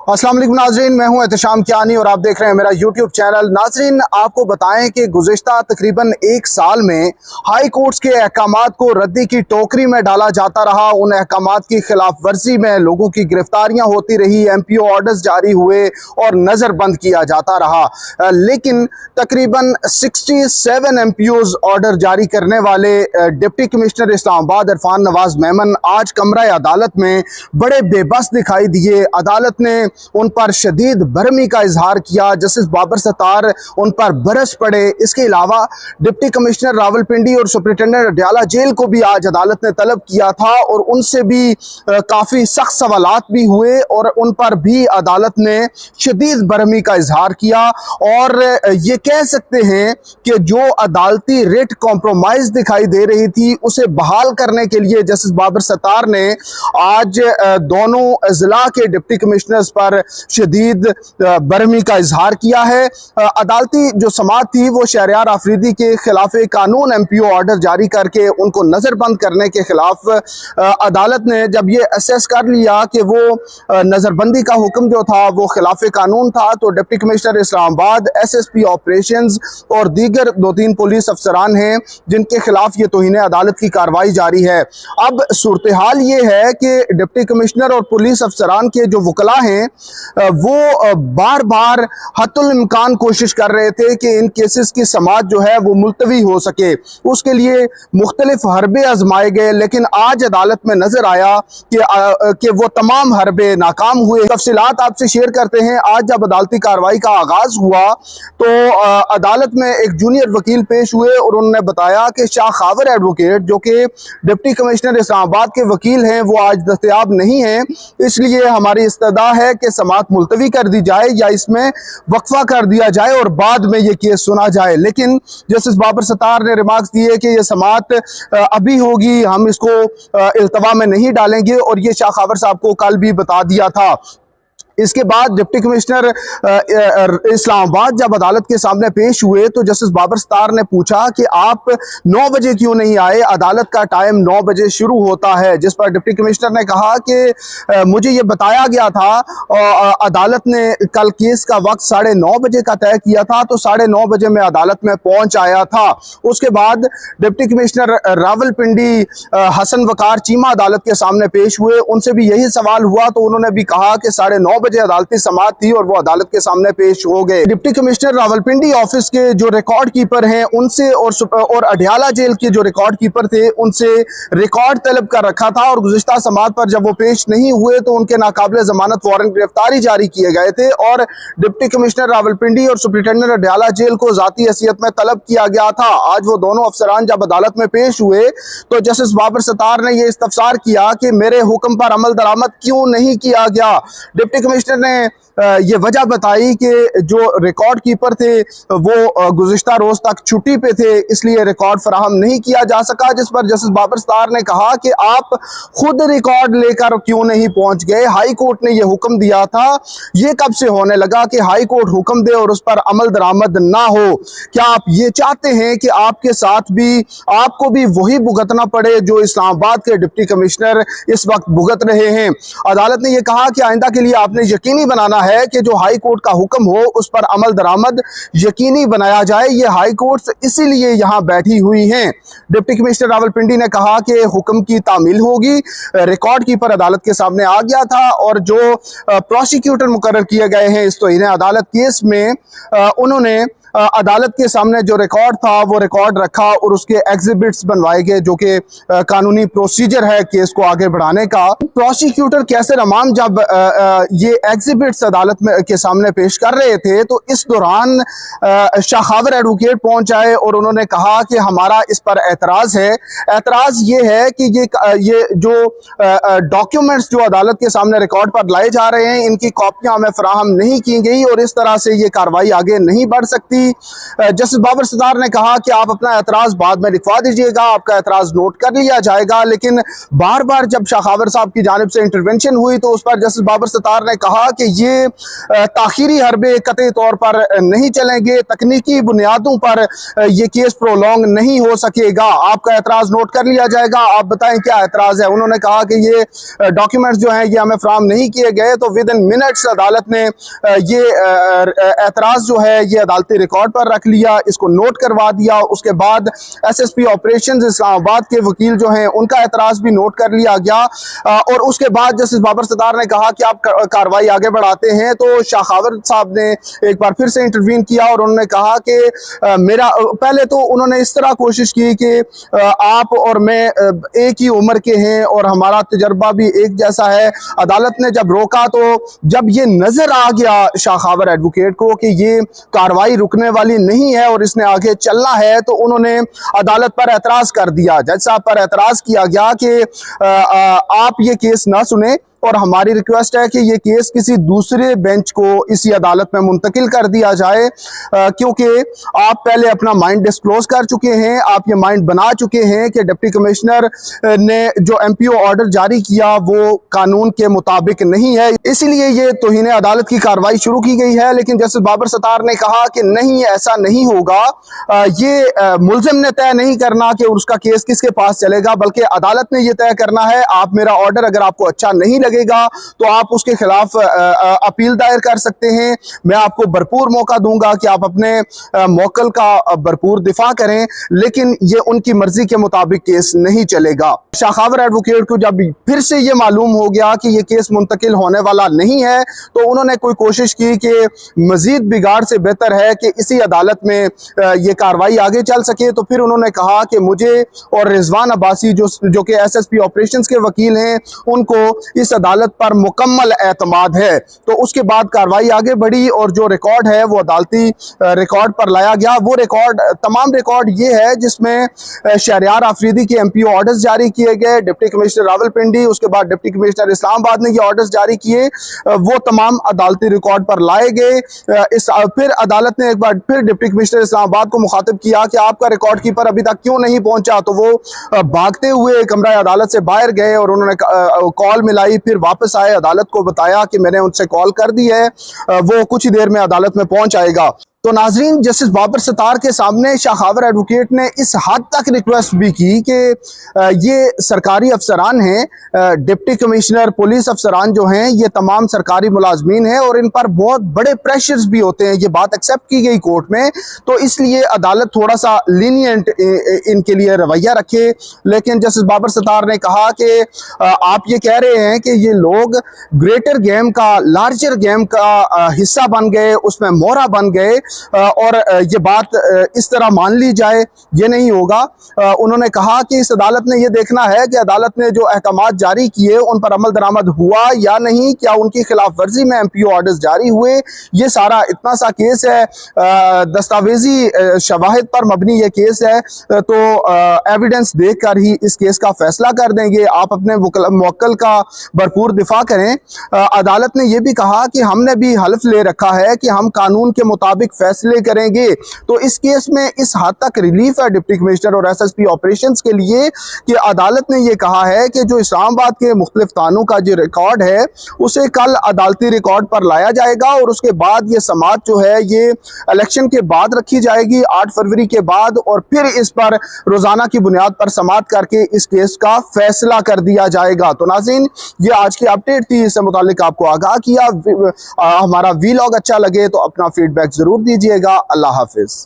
अस्सलाम वालेकुम नाजरीन, मैं हूं एहतशाम कियानी और आप देख रहे हैं मेरा यूट्यूब चैनल। नाजरीन, आपको बताएं कि गुज़िश्ता तकरीबन एक साल में हाई कोर्ट्स के अहकामात को रद्दी की टोकरी में डाला जाता रहा। उन अहकामात की खिलाफ वर्जी में लोगों की गिरफ्तारियां होती रही, MPO ऑर्डर्स जारी हुए और नज़रबंद किया जाता रहा। लेकिन तकरीबन 67 MPOs ऑर्डर जारी करने वाले डिप्टी कमिश्नर इस्लामाबाद इरफान नवाज मेमन आज कमरा अदालत में बड़े बेबस दिखाई दिए। अदालत ने उन पर शदीद बरहमी का इजहार किया। जस्टिस बाबर सत्तार उन पर बरस पड़े। इसके अलावा डिप्टी कमिश्नर रावलपिंडी और सुपरिटेंडेंट अडयाला जेल को भी आज अदालत ने तलब किया था और उनसे भी काफ़ी सख्त सवालात भी हुए और उन पर भी अदालत ने शदीद बरहमी का इजहार किया। और ये कह सकते हैं कि जो अदालती रिट कॉम्प्रोमाइज़ दिखाई दे रही थी उसे बहाल करने के लिए जस्टिस बाबर सत्तार ने आज दोनों ज़िला के डिप्टी कमिश्नर्स पर शदीद बरहमी का इजहार किया है। अदालती जो समाअत थी वो शहरयार आफरीदी के खिलाफ कानून MPO ऑर्डर जारी करके उनको नज़रबंद करने के खिलाफ अदालत ने जब ये असेस कर लिया कि वो नज़रबंदी का हुक्म जो था वो खिलाफ कानून था, तो deputy commissioner Islamabad, SSP operations और दीगर 2-3 पुलिस अफसरान हैं जिनके खिलाफ ये तौहीन अदालत की कार्रवाई जारी है। अब सूरत हाल ये है कि डिप्टी कमिश्नर और पुलिस अफसरान के जो वकला हैं वो बार बार हत्तुल इम्कान कोशिश कर रहे थे कि इन केसेस की समाअत जो है वो मुलतवी हो सके। उसके लिए मुख्तलिफ हरबे आजमाए गए, लेकिन आज अदालत में नजर आया कि वो तमाम हरबे नाकाम हुए। तफसीलात आपसे शेयर करते हैं। आज जब अदालती कार्रवाई का आगाज हुआ तो अदालत में एक जूनियर वकील पेश हुए और उन्होंने बताया कि शाह खावर एडवोकेट जो कि डिप्टी कमिश्नर इस्लामाबाद के वकील हैं वो आज दस्तयाब नहीं हैं, इसलिए हमारी इस्तदा है कि समाअत मुलतवी कर दी जाए या इसमें वक्फा कर दिया जाए और बाद में ये केस सुना जाए। लेकिन जस्टिस बाबर सत्तार ने रिमार्क्स दिए कि ये समाअत अभी होगी, हम इसको इल्तवा में नहीं डालेंगे और ये शाह खावर साहब को कल भी बता दिया था। इसके बाद डिप्टी कमिश्नर इस्लामाबाद जब अदालत के सामने पेश हुए तो जस्टिस बाबर सत्तार ने पूछा कि आप 9 बजे क्यों नहीं आए, अदालत का टाइम 9 बजे शुरू होता है। जिस पर डिप्टी कमिश्नर ने कहा कि मुझे ये बताया गया था और अदालत ने कल केस का वक्त 9:30 बजे का तय किया था, तो 9:30 बजे मैं अदालत में पहुंच आया था। उसके बाद डिप्टी कमिश्नर रावलपिंडी हसन वकार चीमा अदालत के सामने पेश हुए, उनसे भी यही सवाल हुआ तो उन्होंने भी कहा कि 9:30 बजे अदालती समाअत थी और वो अदालत के सामने पेश हो गए। डिप्टी कमिश्नर रावलपिंडी ऑफिस के जो रिकॉर्ड कीपर हैं उनसे और अडयाला जेल के जो रिकॉर्ड कीपर थे उनसे रिकॉर्ड तलब कर रखा था और गुज़िश्ता समाअत पर जब वो पेश नहीं हुए तो उनके नाकाबिले जमानत वारंट गिरफ्तारी जारी किए गए थे और डिप्टी कमिश्नर रावलपिंडी और सुपरिटेंडेंट अडयाला जेल को जाती हैसियत में तलब किया गया था। आज वो दोनों अफसरान जब अदालत में पेश हुए तो जस्टिस बाबर सत्तार ने यह इस्तफसार किया कि मेरे हुक्म पर अमल दरामद क्यों नहीं किया गया। डिप्टी कमिश्नर ने ये वजह बताई कि जो रिकॉर्ड कीपर थे वो गुज़िश्ता रोज तक छुट्टी पे थे, इसलिए रिकॉर्ड फराहम नहीं किया जा सका। जिस पर जस्टिस बाबर सत्तार ने कहा कि आप खुद रिकॉर्ड लेकर क्यों नहीं पहुंच गए, हाई कोर्ट ने यह हुक्म दिया था, ये कब से होने लगा कि हाई कोर्ट हुक्म दे और उस पर अमल दरामद ना हो। क्या आप ये चाहते हैं कि आपके साथ भी आपको भी वही भुगतना पड़े जो इस्लामाबाद के डिप्टी कमिश्नर इस वक्त भुगत रहे हैं। अदालत ने यह कहा कि आइंदा के लिए आपने यकीनी बनाना है कि जो हाई कोर्ट का हुक्म हो उस पर अमल दरामद यकीनी बनाया जाए। ये हाई कोर्ट्स इसीलिए यहाँ बैठी हुई हैं। डिप्टी कमिश्नर रावलपिंडी ने कहा कि हुक्म की तामील होगी। रिकॉर्ड कीपर अदालत के सामने आ गया था और जो प्रोसिक्यूटर मुकर्रर किए गए हैं इस तौहीन अदालत केस में उन्होंने अदालत के सामने जो रिकॉर्ड था वो रिकॉर्ड रखा और उसके एग्जिबिट्स बनवाए गए जो कि कानूनी प्रोसीजर है केस को आगे बढ़ाने का। प्रोसिक्यूटर कैसर अमान जब ये एग्जिबिट्स अदालत में के सामने पेश कर रहे थे तो इस दौरान शाह खावर एडवोकेट पहुंच आए और उन्होंने कहा कि हमारा इस पर एतराज़ है। एतराज़ ये है कि ये जो डॉक्यूमेंट्स जो अदालत के सामने रिकॉर्ड पर लाए जा रहे हैं इनकी कॉपियाँ हमें फराहम नहीं की गई और इस तरह से ये कार्रवाई आगे नहीं बढ़ सकती। जस्टिस बाबर सत्तार ने कहा कि आप अपना एतराज़ बाद में लिखवा दीजिएगा, आपका एतराज़ नोट कर लिया जाएगा। लेकिन बार बार जब शाखावर साहब की जानिब से इंटरवेंशन हुई तो उस पर जस्टिस बाबर सत्तार ने कहा कि ये ताखीरी हरबे कतई तौर पर नहीं चलेंगे, तकनीकी बुनियादों पर ये केस प्रोलॉन्ग नहीं हो सकेगा, आपका एतराज़ नोट कर लिया जाएगा, आप बताएं क्या एतराज़ है। उन्होंने कहा कि ये डॉक्यूमेंट्स जो हैं ये हमें फ्राहम नहीं किए गए, तो विद इन मिनट्स अदालत ने ये एतराज़ जो है ये अदालती रिकॉर्ड पर रख लिया, इसको नोट करवा दिया। उसके बाद SSP ऑपरेशंस इस्लामाबाद के वकील जो हैं उनका एतराज़ भी नोट कर लिया गया। और उसके बाद जस्टिस बाबर सत्तार ने कहा कि आप कार्रवाई आगे बढ़ाते हैं, तो शाखावर साहब ने एक बार फिर से इंटरवीन किया और उन्होंने कहा कि मेरा पहले तो उन्होंने इस तरह कोशिश की कि आप और मैं एक ही उम्र के हैं और हमारा तजर्बा भी एक जैसा है। अदालत ने जब रोका तो जब ये नजर आ गया शाखावर एडवोकेट को कि ये कार्रवाई रुकने वाली नहीं है और इसने आगे चलना है, तो उन्होंने अदालत पर एतराज कर दिया। जज साहब पर एतराज किया गया कि आप ये केस ना सुने और हमारी रिक्वेस्ट है कि ये केस किसी दूसरे बेंच को इसी अदालत में मुंतकिल कर दिया जाए, क्योंकि आप पहले अपना माइंड डिस्क्लोज कर चुके हैं, आप ये माइंड बना चुके हैं कि डिप्टी कमिश्नर ने जो MPO ऑर्डर जारी किया वो कानून के मुताबिक नहीं है, इसलिए ये तौहीन अदालत की कार्रवाई शुरू की गई है। लेकिन जस्टिस बाबर सत्तार ने कहा कि नहीं, ऐसा नहीं होगा, ये मुल्जिम ने तय नहीं करना कि उसका केस किसके पास चलेगा, बल्कि अदालत ने यह तय करना है। आप मेरा ऑर्डर अगर आपको अच्छा नहीं लगेगा तो आप उसके खिलाफ अपील दायर कर सकते हैं, मैं आपको भरपूर मौका दूंगा कि आप अपने मौकल का भरपूर दिफा करें, लेकिन ये उनकी मर्जी के मुताबिक केस नहीं चलेगा। शाखावर एडवोकेट को जब फिर से ये मालूम हो गया कि ये केस मुंतकिल होने वाला नहीं है, तो उन्होंने कोई कोशिश की कि मजीद बिगाड़ से बेहतर है कि इसी अदालत में ये कार्रवाई आगे चल सके। तो फिर उन्होंने कहा कि मुझे और रिजवान अब्बासी जो कि SSP ऑपरेशंस के वकील हैं, उनको इस अदालत पर मुकम्मल एतमाद है। तो उसके बाद कार्रवाई आगे बढ़ी और जो रिकॉर्ड है वो अदालती रिकॉर्ड पर लाया गया। वो रिकॉर्ड, तमाम रिकॉर्ड ये है जिसमें शहरयार आफरीदी के MPO ऑर्डर्स जारी किए गए, डिप्टी कमिश्नर रावलपिंडी, उसके बाद डिप्टी कमिश्नर इस्लामाबाद ने ये ऑर्डर्स जारी किए, वो तमाम अदालती रिकॉर्ड पर लाए गए। फिर अदालत ने एक बार फिर डिप्टी कमिश्नर इस्लामाबाद को मुखातिब किया कि आपका रिकॉर्ड कीपर अभी तक क्यों नहीं पहुंचा, तो वो भागते हुए कमरा अदालत से बाहर गए और उन्होंने कॉल मिलाई, फिर वापस आए, अदालत को बताया कि मैंने उनसे कॉल कर दी है, वो कुछ ही देर में अदालत में पहुंच आएगा। तो नाजरीन, जस्टिस बाबर सत्तार के सामने शाखावर एडवोकेट ने इस हद तक रिक्वेस्ट भी की कि ये सरकारी अफसरान हैं, डिप्टी कमिश्नर, पुलिस अफसरान जो हैं, ये तमाम सरकारी मुलाजमीन हैं और इन पर बहुत बड़े प्रेशर्स भी होते हैं। ये बात एक्सेप्ट की गई कोर्ट में, तो इसलिए अदालत थोड़ा सा लीनियंट इनके लिए रवैया रखे। लेकिन जस्टिस बाबर सत्तार ने कहा कि आप ये कह रहे हैं कि ये लोग ग्रेटर गेम का, लार्जर गेम का हिस्सा बन गए, उसमें मोहरा बन गए और ये बात इस तरह मान ली जाए, ये नहीं होगा। उन्होंने कहा कि इस अदालत ने ये देखना है कि अदालत ने जो अहकामात जारी किए उन पर अमल दरामद हुआ या नहीं, क्या उनकी खिलाफ वर्जी में MPO ऑर्डर्स जारी हुए। ये सारा इतना सा केस है, दस्तावेजी शवाहिद पर मबनी ये केस है, तो एविडेंस देखकर ही इस केस का फैसला कर देंगे। आप अपने मुवक्किल का भरपूर दिफा करें। अदालत ने यह भी कहा कि हमने भी हल्फ ले रखा है कि हम कानून के मुताबिक फैसले करेंगे। तो इस केस में इस हद तक रिलीफ है डिप्टी कमिश्नर और SSP ऑपरेशंस के लिए कि अदालत ने यह कहा है कि जो इस्लामाबाद के मुख्तलिफ थानों का जो रिकॉर्ड है उसे कल अदालती रिकॉर्ड पर लाया जाएगा और उसके बाद ये समाअत जो है ये इलेक्शन के बाद रखी जाएगी, 8 फरवरी के बाद, और फिर इस पर रोजाना की बुनियाद पर समाअत करके इस केस का फैसला कर दिया जाएगा। तो नाज़रीन, ये आज की अपडेट थी, इससे मुतालिक आपको आगाह किया। हमारा वीलॉग अच्छा लगे तो अपना फीडबैक जरूर दीजिएगा। अल्लाह हाफिज।